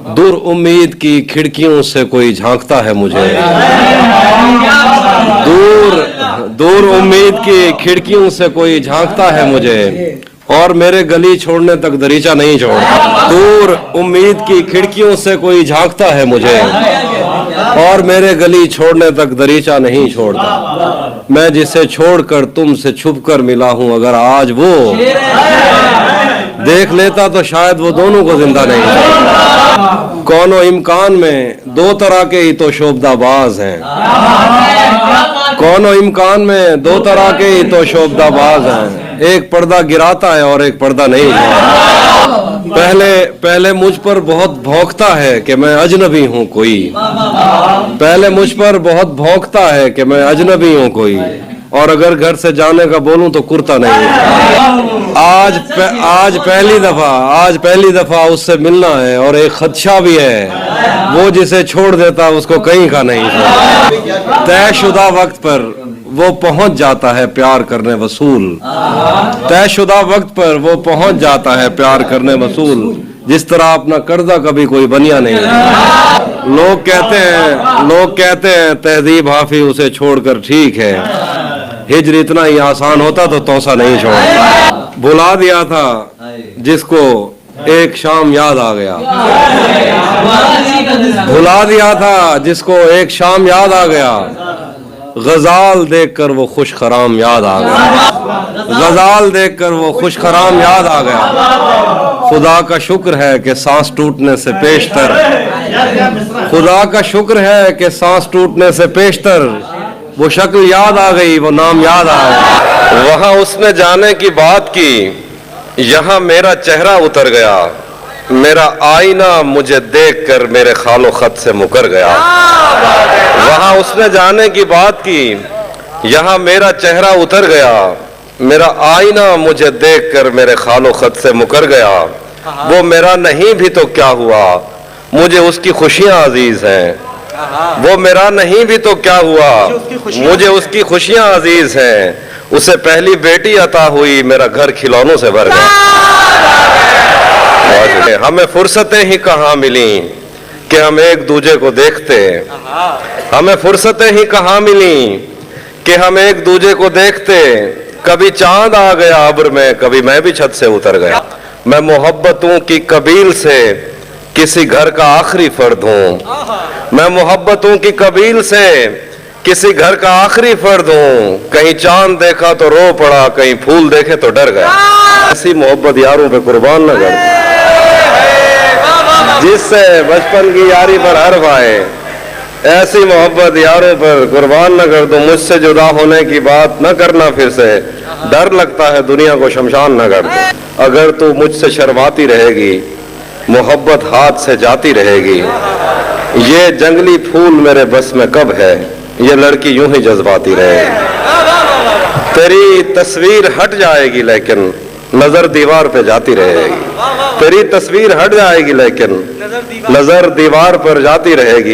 दूर उम्मीद की खिड़कियों से कोई झांकता है मुझे, दूर उम्मीद की खिड़कियों से कोई झांकता है मुझे, और मेरे गली छोड़ने तक दरीचा नहीं छोड़ता। दूर उम्मीद की खिड़कियों से कोई झांकता है मुझे, और मेरे गली छोड़ने तक दरीचा नहीं छोड़ता। मैं जिसे छोड़कर तुमसे छुपकर मिला हूं, अगर आज वो देख लेता तो शायद वो दोनों को जिंदा नहीं छोड़ता। कौनो इम्कान में दो तरह के ही तो शोबदाबाज हैं, कौनो इम्कान में दो तरह के ही तो शोबदाबाज हैं, एक पर्दा गिराता है और एक पर्दा नहीं गिराता। पहले मुझ पर बहुत भौंकता है कि मैं अजनबी हूँ कोई, पहले मुझ पर बहुत भौंकता है कि मैं अजनबी हूँ कोई, और अगर घर से जाने का बोलूं तो कुर्ता नहीं। आज पहली दफा उससे मिलना है, और एक खदशा भी है, वो जिसे छोड़ देता उसको कहीं का नहीं छोड़ता। तयशुदा वक्त पर वो पहुंच जाता है प्यार करने वसूल, तयशुदा वक्त पर वो पहुंच जाता है प्यार करने वसूल, जिस तरह अपना कर्जा कभी कोई बनिया नहीं है। लोग कहते हैं तहजीब हाफी उसे छोड़कर ठीक है, हिजर इतना ही आसान होता तो तौसा नहीं छोड़ता। भुला दिया था जिसको एक शाम याद आ गया, भुला दिया था जिसको एक शाम याद आ गया, गजाल देखकर वो खुश खराम याद आ गया, गजाल देखकर वो खुश खराम याद आ गया। खुदा का शुक्र है कि सांस टूटने से पेशतर, खुदा का शुक्र है कि सांस टूटने से पेशतर वो शक्ल याद आ गई, वो नाम याद आ गया। वहां उसने जाने की बात की, यहाँ मेरा चेहरा उतर गया, मेरा आईना मुझे देखकर मेरे खालो खत से मुकर गया। वहां उसने जाने की बात की, यहाँ मेरा चेहरा उतर गया, मेरा आईना मुझे देखकर मेरे खालो खत से मुकर गया। वो मेरा नहीं भी तो क्या हुआ, मुझे उसकी खुशियां अजीज हैं, वो मेरा नहीं भी तो क्या हुआ, मुझे उसकी खुशियां अजीज हैं। उसे पहली बेटी अता हुई, मेरा घर खिलौनों से भर गया। हमें फुर्सतें ही कहाँ मिली कि हम एक दूजे को देखते, हमें फुर्सतें ही कहाँ मिली कि हम एक दूजे को देखते। कभी चांद आ गया अब्र में, कभी मैं भी छत से उतर गया। मैं मोहब्बतों की कबील से किसी घर का आखिरी फर्द हूँ, मैं मोहब्बतों की कबील से किसी घर का आखिरी फर्द हूँ। कहीं चांद देखा तो रो पड़ा, कहीं फूल देखे तो डर गया। ऐसी मोहब्बत यारों पे कुर्बान न कर जिससे बचपन की यारी पर हर्फ आए, ऐसी मोहब्बत यारों पर कुर्बान न कर दो। मुझसे जुदा होने की बात न करना फिर से, डर लगता है दुनिया को शमशान न कर दो। अगर तू मुझसे शर्माती रहेगी, मोहब्बत हाथ से जाती रहेगी। ये जंगली फूल मेरे बस में कब है, ये लड़की यूं ही जज्बाती रहेगी। तेरी तस्वीर हट जाएगी लेकिन नजर दीवार पे जाती रहेगी, तेरी तस्वीर हट जाएगी लेकिन नजर दीवार पर जाती रहेगी।